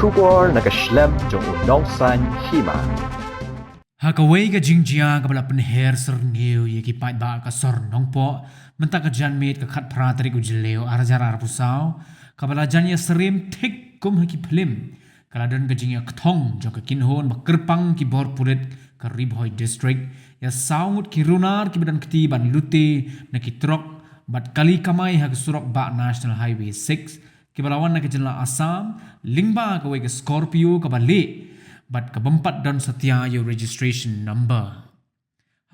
Shubor nakaslem jong unongsan Hima. Hakaway ka jingjia kabala penher serngeu ye ki pai ba ka sor nongpo menta ka janmit ka khat pratri ujleo arjar arpusau kabala janya serim thik kum haki phlim kala dan ka jingya kthong jong ka kinhon makerpang ki bor pulit ka Ri-Bhoi district ya saungut ki Runar ki badan kti ban Lute na ki trok bat kali kamai ha Surokbah National Highway 6 ki balawan na ki jela Assam lingba ka we ka Scorpio ka balik but kebempat dan setia your registration number.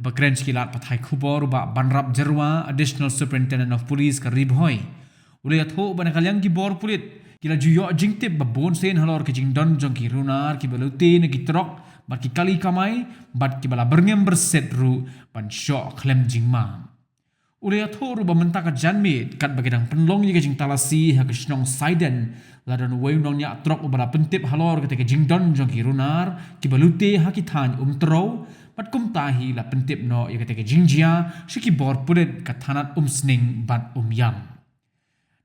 Apa keren sekilat pathai kubor ba banrap jerwa additional superintendent of police ka Ri-Bhoi. Ulai atho bana kalyang ki bor pulit kila juyo jingtip babon sen halor ke jingdon jong ki Runar ki Lute ne ki trok bat ki kali kamai bat ki bala berngem berset ru ban syok klem jingma. Ulai atho ru ba mentaka janmit kat bagedang penlong ye ke jing talasi ha ke snong saiden ladan way nong nya trok ubara pentip halor ketika jingdon jong ki Runar ki Lute ha ki than tro pat kum tahi la pentip no ye ketika jingjia shiki bor pulit ka thanat sning bat yam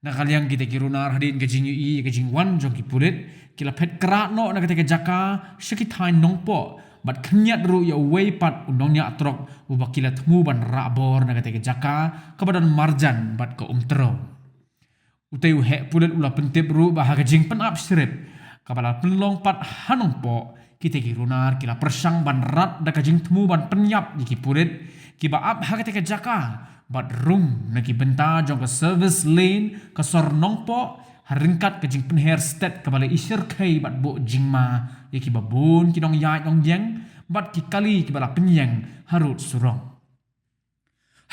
na kalyang kita ki Runar hadin ke jing i ke jing wan jong ki pulit ki la phet kra no na ketika jaka shiki than nong po bat khnyat ru ya way pat nong nya trok ubakila thmu ban ra bor na ketika jaka kabadan marjan bat ka tro utai he pulit ula pentip ru bahaga jing penap sirip kabala penlong pat hanong po kita ki Runar kila persang ban rat da kajing temu ban penyap ki pulit ki ba ap ha ketika jaka bat rum na ki benta jong ka service lane ka sornong po haringkat kajing penher stat kabala isir kai bat bo jingma ki babun ki dong yai dong jeng bat ki kali ki bala penyang harut surong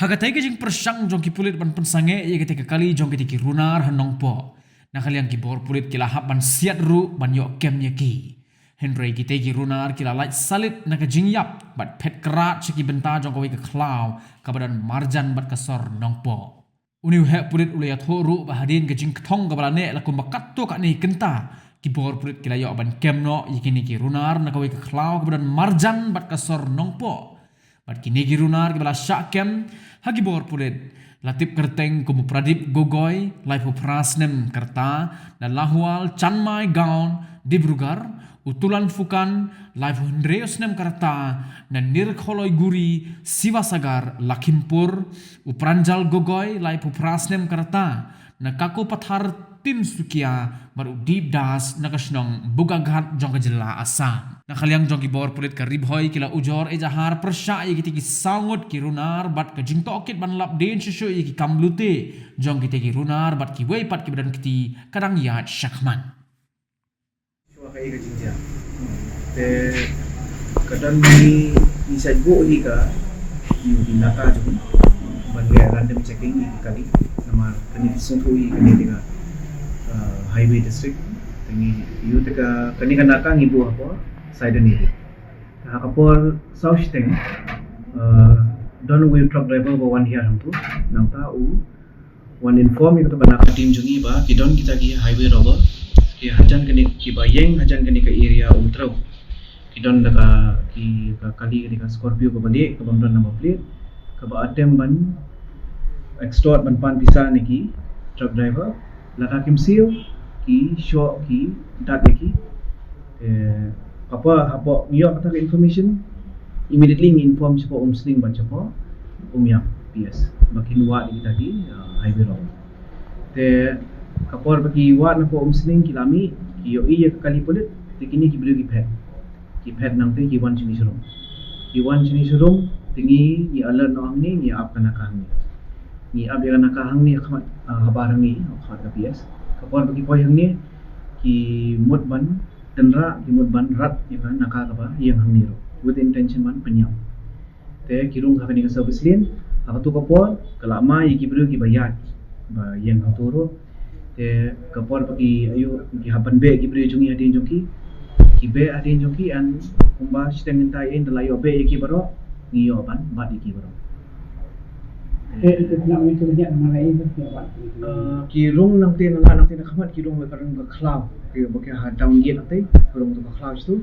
Hagatai ke jing persang jong ki pulit ban pensange ye ketika kali jong ki Runar hanong po. Na kaliang ki bor pulit kila hap ban siat ru ban yok kem ye ki. Henry ki tegi Runar kila light salit na ka jing yap bat pet kerat siki benta jong ko ke klau ka badan marjan bat kasor nong po. Uniu he pulit ulai atho ru ba hadin ke jing kthong ka balane la kum bakat to ka ni kenta. Ki bor pulit kila yok ban kem no ye kini ki Runar na ka ke klau ka badan marjan bat kasor nong po. Bat kini ki Runar ki bala syak kem hagi bor pulit latip kerteng kumu pradip gogoy life prasnem kerta dan lahwal chanmai gaon dibrugar utulan fukan life hundreosnem kerta dan nirkholoi guri sivasagar lakhimpur upranjal gogoy life prasnem kerta na kako pathar tim sukia baru deep das nakasnong bugagat jong kajela Assam na kaliang jong ki bor pulit ka Ri-Bhoi kila ujor ejahar persya ye ki sangut ki Runar bat ka jing tokit ban lap den shisho ye ki kam Lute jong ki Runar bat ki wei pat ki badan kiti kadang yat syakman shwa kai ka jingja te kadang ni inside go hi ka yu dinata jung ban le random checking ni kali nama kani sungthui kani dengan highway district tengi yu teka kani kanaka ngibu apa side ni ta kapor south teng don we truck driver ba wan here hamtu nang ta u wan inform yu to kanaka tim jungi ba ki don kita ki highway robber ki hajan kani ki ba yeng hajan kani ka area umtro ki don daga ki kali kani ka Scorpio ko balik ka bamdan number plate ka ba attempt ban extort ban pan pisa ni ki truck driver lata kim seal ki show ki dat ki apa ngiok kata information immediately inform siapa sling ban siapa yam PS makin wa di tadi highway road te kapor bagi wa na po sling kilami yo iya kali pulit tikini ki beli ki pet nang te ki wan jenis rom tingi ni alert no ni ni ap kana kang ni ab yang nak hang ni khamat habar ni khamat ka PS kapor bagi poy hang ni ki mud ban tendra ki mud ban rat yang naka ka ba yang hang ni ro with intention ban penyam te kirung ka ni ka service lane tu kapor kala mai ki bru ki bayat ba yang hang tu ro te kapor bagi ayo ki haban be ki bru jungi adin joki ki be adin joki an kumba steng entai en dalayo be ki baro ngiyo ban bat ki baro kirung nang te khamat kirung we karang ka cloud ki boke ha down ye nang te kirung to ka cloud tu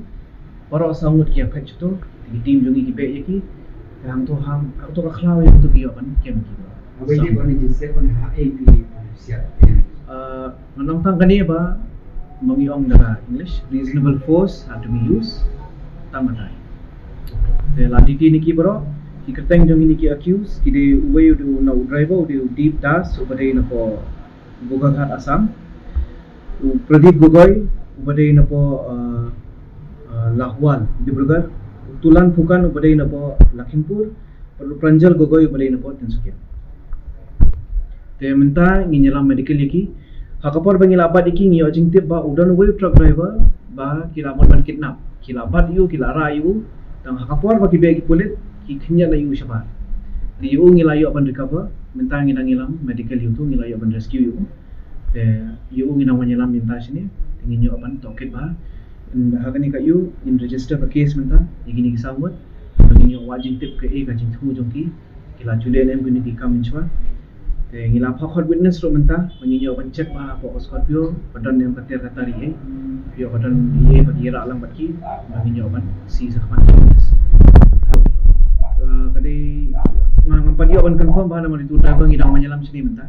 paro sangut ki phet tu ki team jungi ki be ye ki hang to ka cloud ye to ki ban kem ki abai ni kon ni se kon ha ap siat nang tang kani ba mengiong dalam English, reasonable force had to be used. Tamatai. The ladiki niki bro, he keteng jong niki accused, kide uwe udu na driver udu deep das ubade na po Bogaghat Assam. Pradeep Gogoi ubade na po Lahwal Dibrugarh. Tulan Phukan ubade na po Lakhimpur. Perlu Pranjal Gogoi ubade na po Tinsukia. Te minta nginyelam medical yaki. Hakapor bang ilabat iki ngiyo jing tip ba udan way truck driver ba kilamon ban kidnap kilabat yu kilara yu tang hakapor ba kibegi pulit ki khnya na yu shabar di yu ngilayo ban recover minta ngilang medical yu tu ngilayo ban rescue yu te yu nginang ngilam minta sini nginyo ban tokit ba hagani ka yu in register ba case minta igini kisamut nginyo wajing tip ke e ka jing thu jong ki kila julen em guni di kam inchwa ngila phakhat witness ro menta menginyo ban check ba po scorpio padan yang katir katari pio padan ye bagira alam batki menginyo ban si sakman witness kadai ngam padio ban confirm ba nama itu driver ngidang menyelam sini menta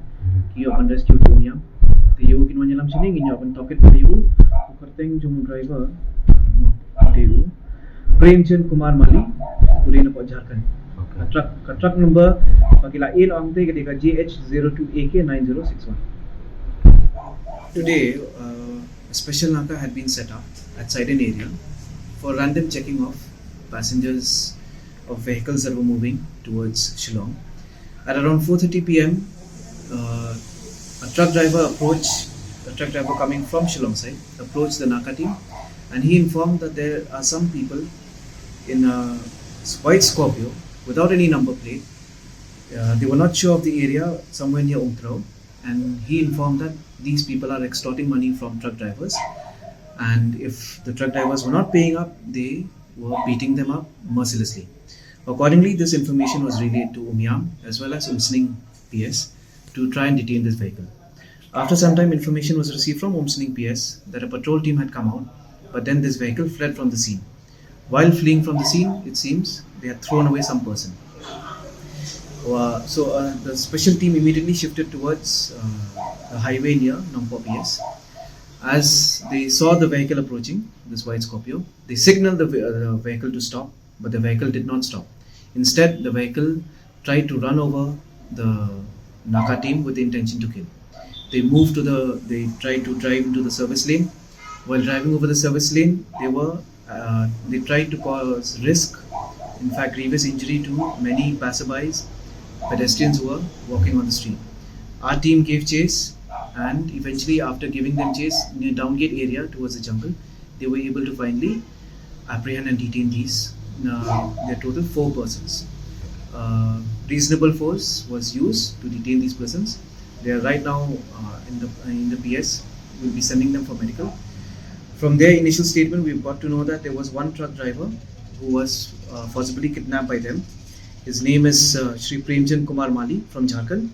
kio ban rescue dunia tiyo kin menyelam sini nginyo ban toket tiu kerteng jung driver tiu Apprehension Kumar Mali urina po Jharkhand truck number Pakila A long te ketika JH02AK9061. Today, a special naka had been set up at Sidon area for random checking of passengers of vehicles that were moving towards Shillong. At around 4:30 p.m., a truck driver coming from Shillong side approached the Naka team, and he informed that there are some people in a white Scorpio without any number plate. They were not sure of the area, somewhere near Umtrao, and he informed that these people are extorting money from truck drivers, and if the truck drivers were not paying up, they were beating them up mercilessly. Accordingly, this information was relayed to Umyam as well as Umsning PS to try and detain this vehicle. After some time, information was received from Umsning PS that a patrol team had come out, but then this vehicle fled from the scene. While fleeing from the scene, it seems they had thrown away some person. So the special team immediately shifted towards the highway near Nongpo PS. As they saw the vehicle approaching, this white Scorpio, they signaled the vehicle to stop, but the vehicle did not stop. Instead, the vehicle tried to run over the Naka team with the intention to kill. They tried to drive into the service lane. While driving over the service lane, they tried to cause risk, in fact grievous injury to many passerbys, pedestrians who were walking on the street. Our team gave chase, and eventually after giving them chase near Downgate area towards the jungle, they were able to finally apprehend and detain these. There are total 4 persons. Reasonable force was used to detain these persons. They are right now in the PS. We'll be sending them for medical. From their initial statement, we've got to know that there was one truck driver who was forcibly kidnapped by them. His name is Shri Premchand Kumar Mali from Jharkhand,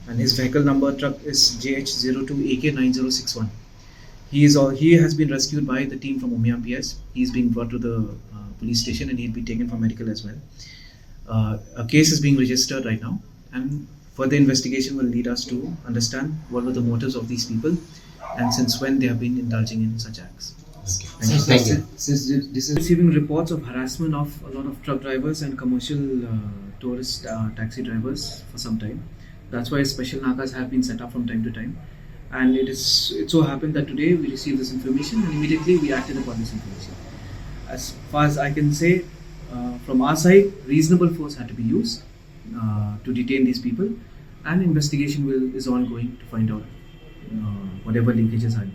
and his vehicle number truck is JH02AK9061. He has been rescued by the team from Umyam PS. He's being brought to the police station, and he'll be taken for medical as well. A case is being registered right now, and further investigation will lead us to understand what were the motives of these people and since when they have been indulging in such acts. Thank you. Since this is receiving reports of harassment of a lot of truck drivers and commercial tourist taxi drivers for some time. That's why special nakas have been set up from time to time. And it so happened that today we received this information and immediately we acted upon this information. As far as I can say, from our side, reasonable force had to be used to detain these people, and investigation is ongoing to find out whatever linkages are.